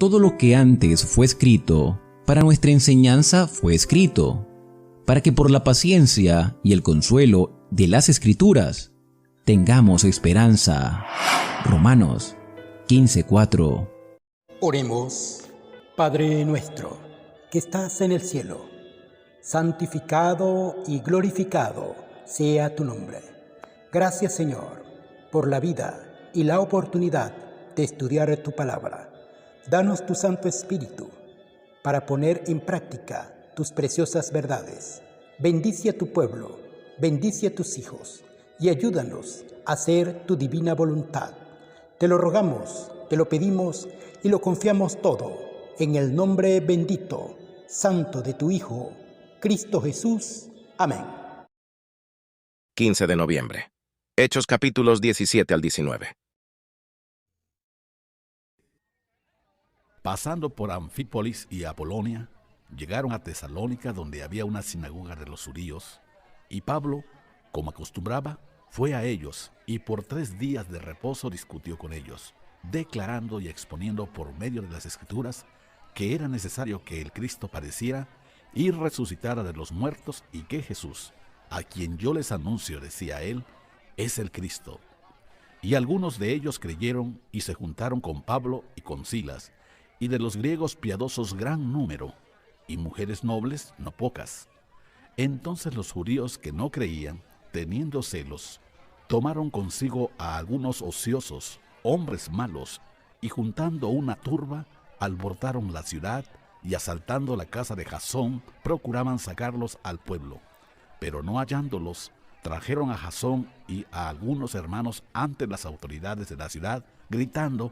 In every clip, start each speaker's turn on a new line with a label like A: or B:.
A: todo lo que antes fue escrito, para nuestra enseñanza fue escrito, para que por la paciencia y el consuelo de las Escrituras tengamos esperanza. Romanos 15:4.
B: Oremos. Padre nuestro, que estás en el cielo, santificado y glorificado sea tu nombre. Gracias, Señor, por la vida y la oportunidad de estudiar tu palabra. Danos tu Santo Espíritu para poner en práctica tus preciosas verdades. Bendice a tu pueblo, bendice a tus hijos y ayúdanos a hacer tu divina voluntad. Te lo rogamos, te lo pedimos y lo confiamos todo en el nombre bendito, santo de tu Hijo, Cristo Jesús. Amén.
C: 15 de noviembre. Hechos capítulos 17 al 19.
D: Pasando por Anfípolis y Apolonia, llegaron a Tesalónica, donde había una sinagoga de los judíos, y Pablo, como acostumbraba, fue a ellos, y por 3 días de reposo discutió con ellos, declarando y exponiendo por medio de las Escrituras que era necesario que el Cristo padeciera y resucitara de los muertos, y que Jesús, a quien yo les anuncio, decía él, es el Cristo. Y algunos de ellos creyeron y se juntaron con Pablo y con Silas, y de los griegos piadosos gran número, y mujeres nobles no pocas. Entonces los judíos que no creían, teniendo celos, tomaron consigo a algunos ociosos, hombres malos, y juntando una turba, alborotaron la ciudad, y asaltando la casa de Jasón, procuraban sacarlos al pueblo. Pero no hallándolos, trajeron a Jasón y a algunos hermanos ante las autoridades de la ciudad, gritando: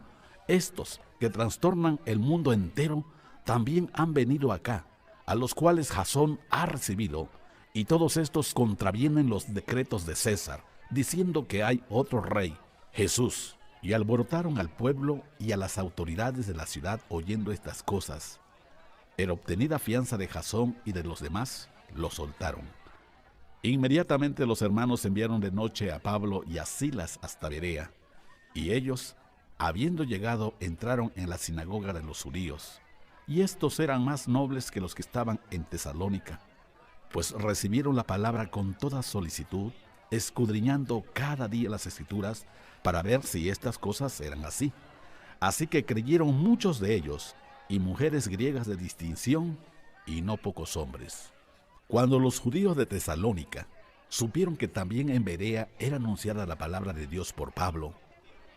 D: estos que trastornan el mundo entero también han venido acá, a los cuales Jasón ha recibido, y todos estos contravienen los decretos de César, diciendo que hay otro rey, Jesús. Y alborotaron al pueblo y a las autoridades de la ciudad oyendo estas cosas. Pero obtenida fianza de Jasón y de los demás, lo soltaron. Inmediatamente los hermanos enviaron de noche a Pablo y a Silas hasta Berea, y ellos, habiendo llegado, entraron en la sinagoga de los judíos, y estos eran más nobles que los que estaban en Tesalónica, pues recibieron la palabra con toda solicitud, escudriñando cada día las Escrituras para ver si estas cosas eran así. Así que creyeron muchos de ellos, y mujeres griegas de distinción, y no pocos hombres. Cuando los judíos de Tesalónica supieron que también en Berea era anunciada la palabra de Dios por Pablo,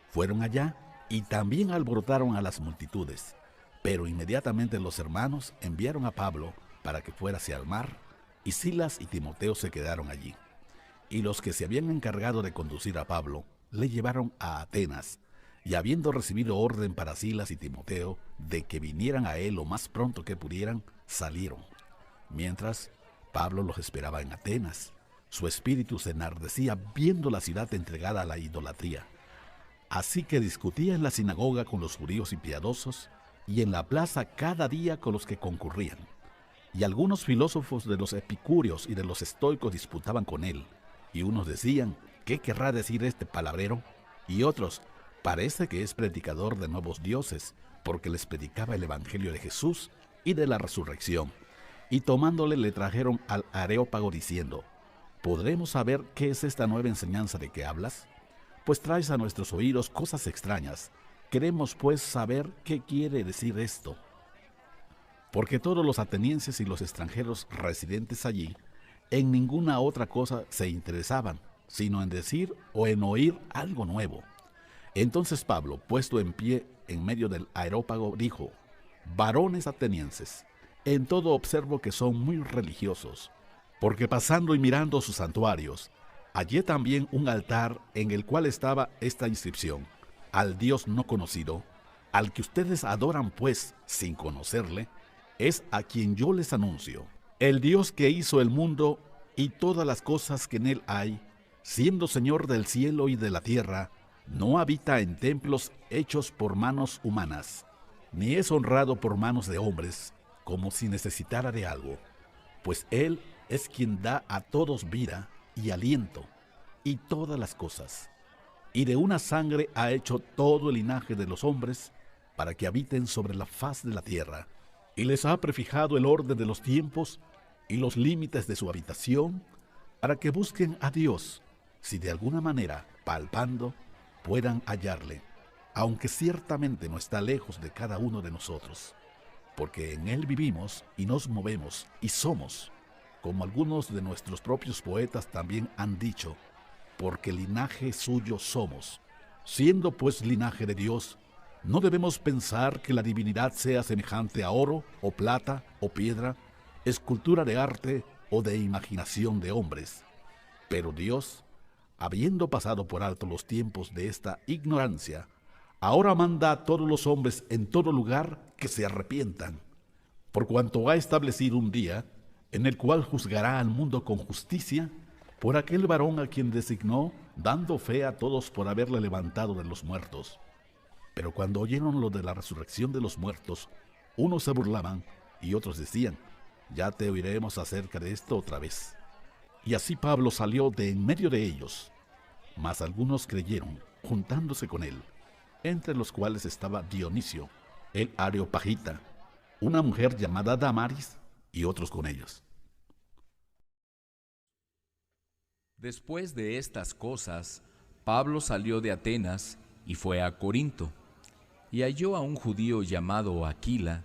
D: fueron allá y también alborotaron a las multitudes. Pero inmediatamente los hermanos enviaron a Pablo para que fuera hacia el mar, y Silas y Timoteo se quedaron allí. Y los que se habían encargado de conducir a Pablo le llevaron a Atenas, y habiendo recibido orden para Silas y Timoteo de que vinieran a él lo más pronto que pudieran, salieron. Mientras Pablo los esperaba en Atenas, su espíritu se enardecía viendo la ciudad entregada a la idolatría. Así que discutía en la sinagoga con los judíos y piadosos, y en la plaza cada día con los que concurrían. Y algunos filósofos de los epicúreos y de los estoicos disputaban con él, y unos decían: ¿qué querrá decir este palabrero? Y otros: parece que es predicador de nuevos dioses, porque les predicaba el evangelio de Jesús y de la resurrección. Y tomándole le trajeron al Areópago diciendo: ¿podremos saber qué es esta nueva enseñanza de que hablas? Pues traes a nuestros oídos cosas extrañas. Queremos pues saber qué quiere decir esto. Porque todos los atenienses y los extranjeros residentes allí en ninguna otra cosa se interesaban, sino en decir o en oír algo nuevo. Entonces Pablo, puesto en pie en medio del Areópago, dijo: varones atenienses, en todo observo que son muy religiosos, porque pasando y mirando sus santuarios, hallé también un altar en el cual estaba esta inscripción: al Dios no conocido, al que ustedes adoran pues sin conocerle, es a quien yo les anuncio. El Dios que hizo el mundo y todas las cosas que en él hay, siendo Señor del cielo y de la tierra, no habita en templos hechos por manos humanas, ni es honrado por manos de hombres, como si necesitara de algo, pues Él es quien da a todos vida y aliento, y todas las cosas. Y de una sangre ha hecho todo el linaje de los hombres, para que habiten sobre la faz de la tierra, y les ha prefijado el orden de los tiempos y los límites de su habitación, para que busquen a Dios, si de alguna manera, palpando, puedan hallarle, aunque ciertamente no está lejos de cada uno de nosotros, porque en Él vivimos y nos movemos y somos, como algunos de nuestros propios poetas también han dicho, porque linaje suyo somos. Siendo pues linaje de Dios, no debemos pensar que la divinidad sea semejante a oro, o plata, o piedra, escultura de arte o de imaginación de hombres. Pero Dios, habiendo pasado por alto los tiempos de esta ignorancia, ahora manda a todos los hombres en todo lugar que se arrepientan, por cuanto ha establecido un día en el cual juzgará al mundo con justicia por aquel varón a quien designó, dando fe a todos por haberle levantado de los muertos. Pero cuando oyeron lo de la resurrección de los muertos, unos se burlaban y otros decían, ya te oiremos acerca de esto otra vez. Y así Pablo salió de en medio de ellos, mas algunos creyeron, juntándose con él, entre los cuales estaba Dionisio, el Areopagita, una mujer llamada Damaris, y otros con ellos.
E: Después de estas cosas, Pablo salió de Atenas y fue a Corinto, y halló a un judío llamado Aquila,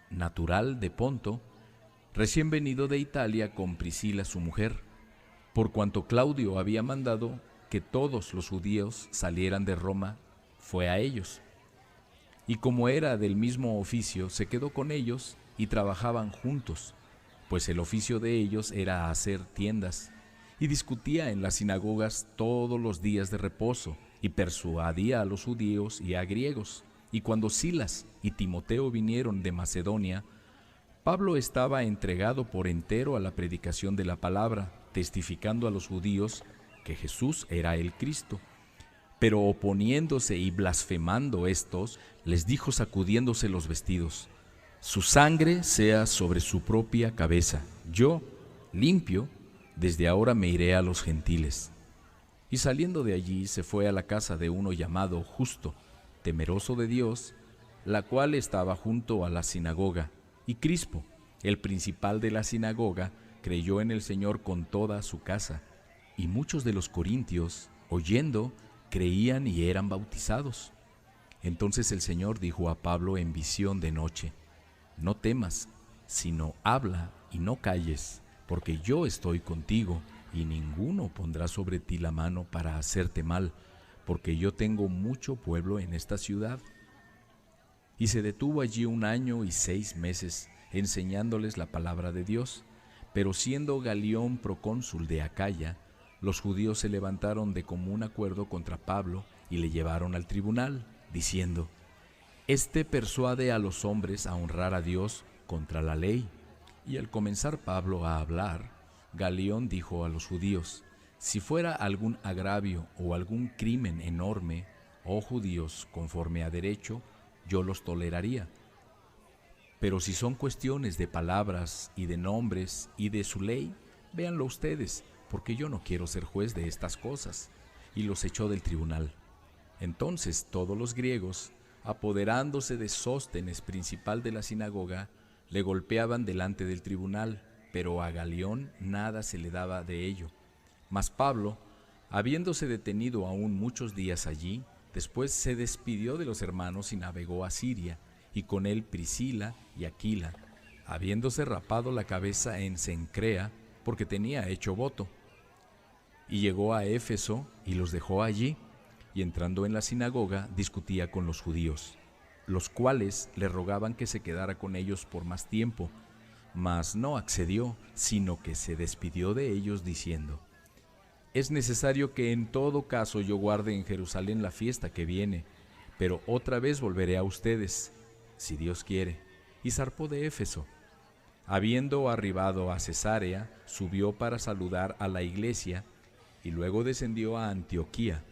E: natural de Ponto, recién venido de Italia con Priscila su mujer, por cuanto Claudio había mandado que todos los judíos salieran de Roma, fue a ellos. Y como era del mismo oficio, se quedó con ellos y trabajaban juntos, pues el oficio de ellos era hacer tiendas, y discutía en las sinagogas todos los días de reposo, y persuadía a los judíos y a griegos. Y cuando Silas y Timoteo vinieron de Macedonia, Pablo estaba entregado por entero a la predicación de la palabra, testificando a los judíos que Jesús era el Cristo. Pero oponiéndose y blasfemando estos, les dijo sacudiéndose los vestidos, su sangre sea sobre su propia cabeza. Yo, limpio, desde ahora me iré a los gentiles. Y saliendo de allí se fue a la casa de uno llamado Justo, temeroso de Dios, la cual estaba junto a la sinagoga. Y Crispo, el principal de la sinagoga, creyó en el Señor con toda su casa. Y muchos de los corintios, oyendo, creían y eran bautizados. Entonces el Señor dijo a Pablo en visión de noche, no temas, sino habla y no calles, porque yo estoy contigo, y ninguno pondrá sobre ti la mano para hacerte mal, porque yo tengo mucho pueblo en esta ciudad. Y se detuvo allí 1 año y 6 meses, enseñándoles la palabra de Dios. Pero siendo Galión procónsul de Acaya, los judíos se levantaron de común acuerdo contra Pablo y le llevaron al tribunal, diciendo, este persuade a los hombres a honrar a Dios contra la ley. Y al comenzar Pablo a hablar, Galión dijo a los judíos, si fuera algún agravio o algún crimen enorme, oh judíos, conforme a derecho, yo los toleraría. Pero si son cuestiones de palabras y de nombres y de su ley, véanlo ustedes, porque yo no quiero ser juez de estas cosas. Y los echó del tribunal. Entonces todos los griegos, apoderándose de Sóstenes, principal de la sinagoga, le golpeaban delante del tribunal, pero a Galión nada se le daba de ello. Mas Pablo, habiéndose detenido aún muchos días allí, después se despidió de los hermanos y navegó a Siria, y con él Priscila y Aquila, habiéndose rapado la cabeza en Cencrea, porque tenía hecho voto. Y llegó a Éfeso y los dejó allí, y entrando en la sinagoga discutía con los judíos, los cuales le rogaban que se quedara con ellos por más tiempo, mas no accedió, sino que se despidió de ellos diciendo, es necesario que en todo caso yo guarde en Jerusalén la fiesta que viene, pero otra vez volveré a ustedes, si Dios quiere. Y zarpó de Éfeso. Habiendo arribado a Cesarea, subió para saludar a la iglesia, y luego descendió a Antioquía,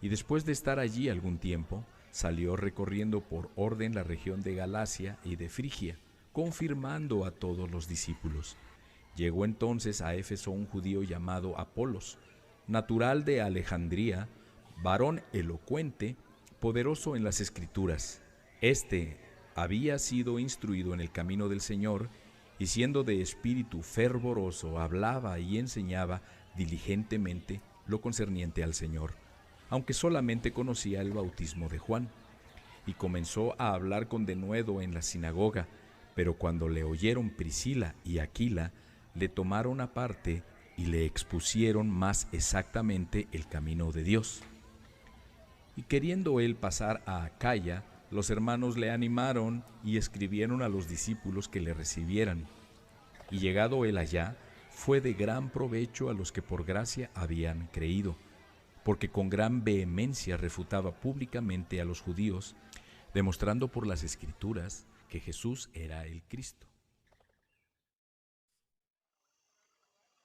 E: y después de estar allí algún tiempo, salió recorriendo por orden la región de Galacia y de Frigia, confirmando a todos los discípulos. Llegó entonces a Éfeso un judío llamado Apolos, natural de Alejandría, varón elocuente, poderoso en las Escrituras, Este había sido instruido en el camino del Señor, y siendo de espíritu fervoroso, hablaba y enseñaba diligentemente lo concerniente al Señor, aunque solamente conocía el bautismo de Juan. Y comenzó a hablar con denuedo en la sinagoga, pero cuando le oyeron Priscila y Aquila, le tomaron aparte y le expusieron más exactamente el camino de Dios. Y queriendo él pasar a Acaya, los hermanos le animaron y escribieron a los discípulos que le recibieran. Y llegado él allá, fue de gran provecho a los que por gracia habían creído, porque con gran vehemencia refutaba públicamente a los judíos, demostrando por las Escrituras que Jesús era el Cristo.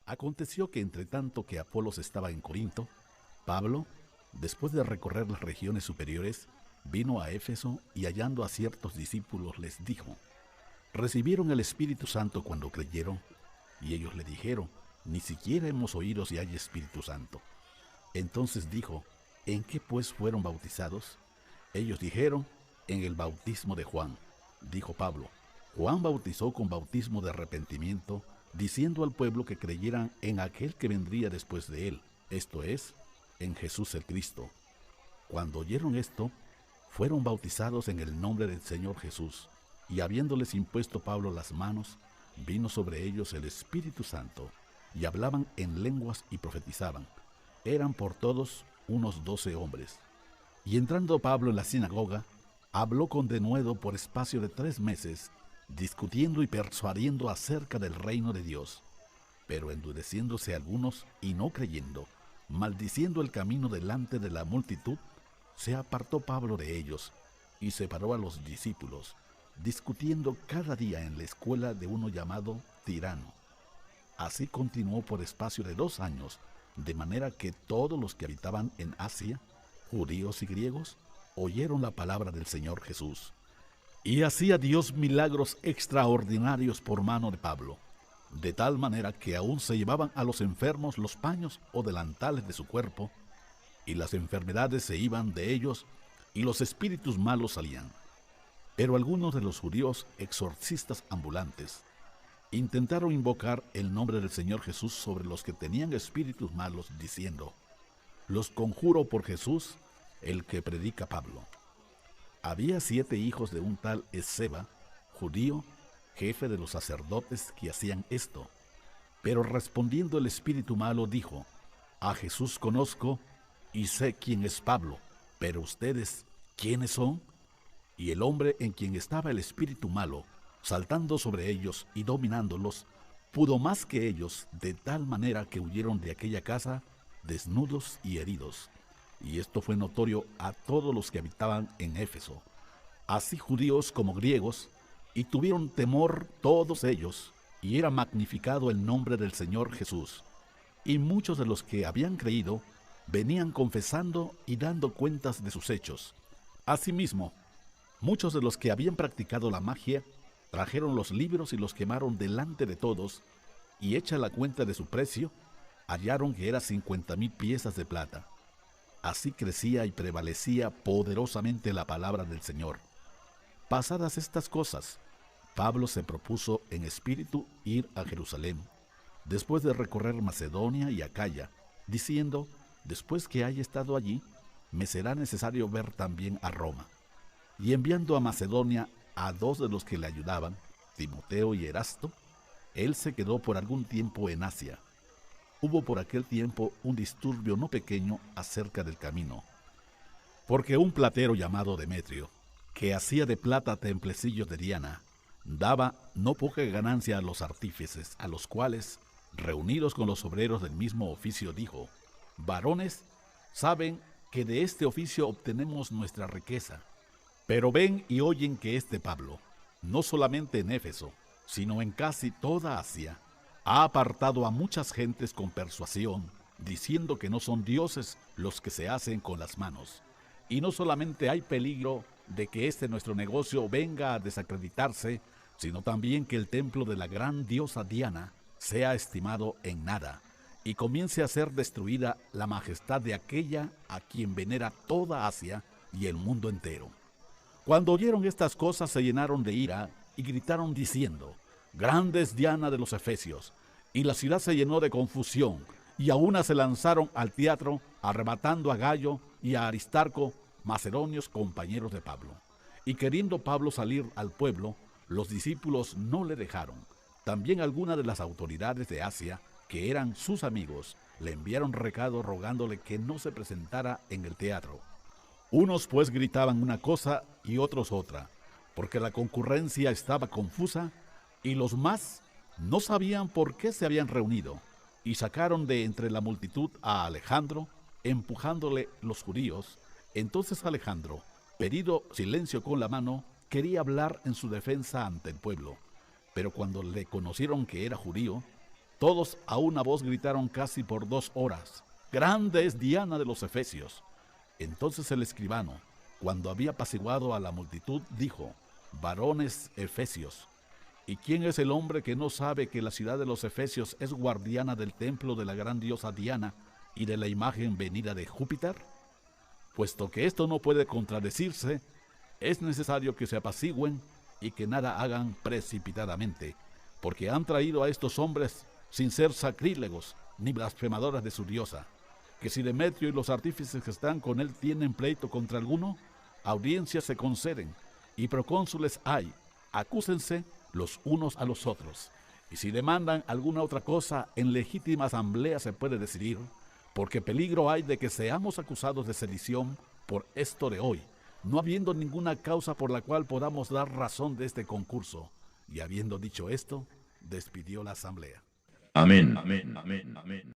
D: Aconteció que entre tanto que Apolos estaba en Corinto, Pablo, después de recorrer las regiones superiores, vino a Éfeso y hallando a ciertos discípulos les dijo: ¿recibieron el Espíritu Santo cuando creyeron? Y ellos le dijeron: ni siquiera hemos oído si hay Espíritu Santo. Entonces dijo: ¿en qué pues fueron bautizados? Ellos dijeron: en el bautismo de Juan. Dijo Pablo: Juan bautizó con bautismo de arrepentimiento, diciendo al pueblo que creyeran en aquel que vendría después de él, esto es, en Jesús el Cristo. Cuando oyeron esto, fueron bautizados en el nombre del Señor Jesús, y habiéndoles impuesto Pablo las manos, vino sobre ellos el Espíritu Santo, y hablaban en lenguas y profetizaban. Eran por todos unos 12 hombres. Y entrando Pablo en la sinagoga, habló con denuedo por espacio de 3 meses, discutiendo y persuadiendo acerca del reino de Dios. Pero endureciéndose algunos y no creyendo, maldiciendo el camino delante de la multitud, se apartó Pablo de ellos y separó a los discípulos, discutiendo cada día en la escuela de uno llamado Tirano. Así continuó por espacio de 2 años, de manera que todos los que habitaban en Asia, judíos y griegos, oyeron la palabra del Señor Jesús. Y hacía Dios milagros extraordinarios por mano de Pablo, de tal manera que aún se llevaban a los enfermos los paños o delantales de su cuerpo, y las enfermedades se iban de ellos, y los espíritus malos salían. Pero algunos de los judíos exorcistas ambulantes intentaron invocar el nombre del Señor Jesús sobre los que tenían espíritus malos, diciendo: los conjuro por Jesús, el que predica Pablo. Había 7 hijos de un tal Esceva, judío, jefe de los sacerdotes, que hacían esto. Pero respondiendo el espíritu malo dijo: a Jesús conozco y sé quién es Pablo, pero ustedes, ¿quiénes son? Y el hombre en quien estaba el espíritu malo, saltando sobre ellos y dominándolos, pudo más que ellos, de tal manera que huyeron de aquella casa desnudos y heridos. Y esto fue notorio a todos los que habitaban en Éfeso, así judíos como griegos, y tuvieron temor todos ellos, y era magnificado el nombre del Señor Jesús. Y muchos de los que habían creído venían confesando y dando cuentas de sus hechos. Asimismo, muchos de los que habían practicado la magia trajeron los libros y los quemaron delante de todos, y hecha la cuenta de su precio, hallaron que era 50,000 piezas de plata. Así crecía y prevalecía poderosamente la palabra del Señor. Pasadas estas cosas, Pablo se propuso en espíritu ir a Jerusalén, después de recorrer Macedonia y Acaya, diciendo: después que haya estado allí, me será necesario ver también a Roma. Y enviando a Macedonia a 2 de los que le ayudaban, Timoteo y Erasto, él se quedó por algún tiempo en Asia. Hubo por aquel tiempo un disturbio no pequeño acerca del camino, porque un platero llamado Demetrio, que hacía de plata templecillos de Diana, daba no poca ganancia a los artífices, a los cuales, reunidos con los obreros del mismo oficio, dijo: varones, saben que de este oficio obtenemos nuestra riqueza, pero ven y oyen que este Pablo, no solamente en Éfeso, sino en casi toda Asia, ha apartado a muchas gentes con persuasión, diciendo que no son dioses los que se hacen con las manos. Y no solamente hay peligro de que este nuestro negocio venga a desacreditarse, sino también que el templo de la gran diosa Diana sea estimado en nada, y comience a ser destruida la majestad de aquella a quien venera toda Asia y el mundo entero. Cuando oyeron estas cosas se llenaron de ira y gritaron diciendo: Grande es Diana de los Efesios. Y la ciudad se llenó de confusión, y a una se lanzaron al teatro, arrebatando a Gayo y a Aristarco, macedonios compañeros de Pablo. Y queriendo Pablo salir al pueblo, los discípulos no le dejaron. También algunas de las autoridades de Asia, que eran sus amigos, le enviaron recado rogándole que no se presentara en el teatro. Unos pues gritaban una cosa y otros otra, porque la concurrencia estaba confusa, y los más no sabían por qué se habían reunido, y sacaron de entre la multitud a Alejandro, empujándole los judíos. Entonces Alejandro, pedido silencio con la mano, quería hablar en su defensa ante el pueblo. Pero cuando le conocieron que era judío, todos a una voz gritaron casi por 2 horas: Grande es Diana de los Efesios. Entonces el escribano, cuando había apaciguado a la multitud, dijo: Varones efesios, ¿y quién es el hombre que no sabe que la ciudad de los Efesios es guardiana del templo de la gran diosa Diana y de la imagen venida de Júpiter? Puesto que esto no puede contradecirse, es necesario que se apacigüen y que nada hagan precipitadamente, porque han traído a estos hombres sin ser sacrílegos ni blasfemadores de su diosa. Que si Demetrio y los artífices que están con él tienen pleito contra alguno, audiencias se conceden y procónsules hay, acúsense los unos a los otros. Y si demandan alguna otra cosa, en legítima asamblea se puede decidir, porque peligro hay de que seamos acusados de sedición por esto de hoy, no habiendo ninguna causa por la cual podamos dar razón de este concurso. Y habiendo dicho esto, despidió la asamblea.
F: Amén. Amén. Amén. Amén.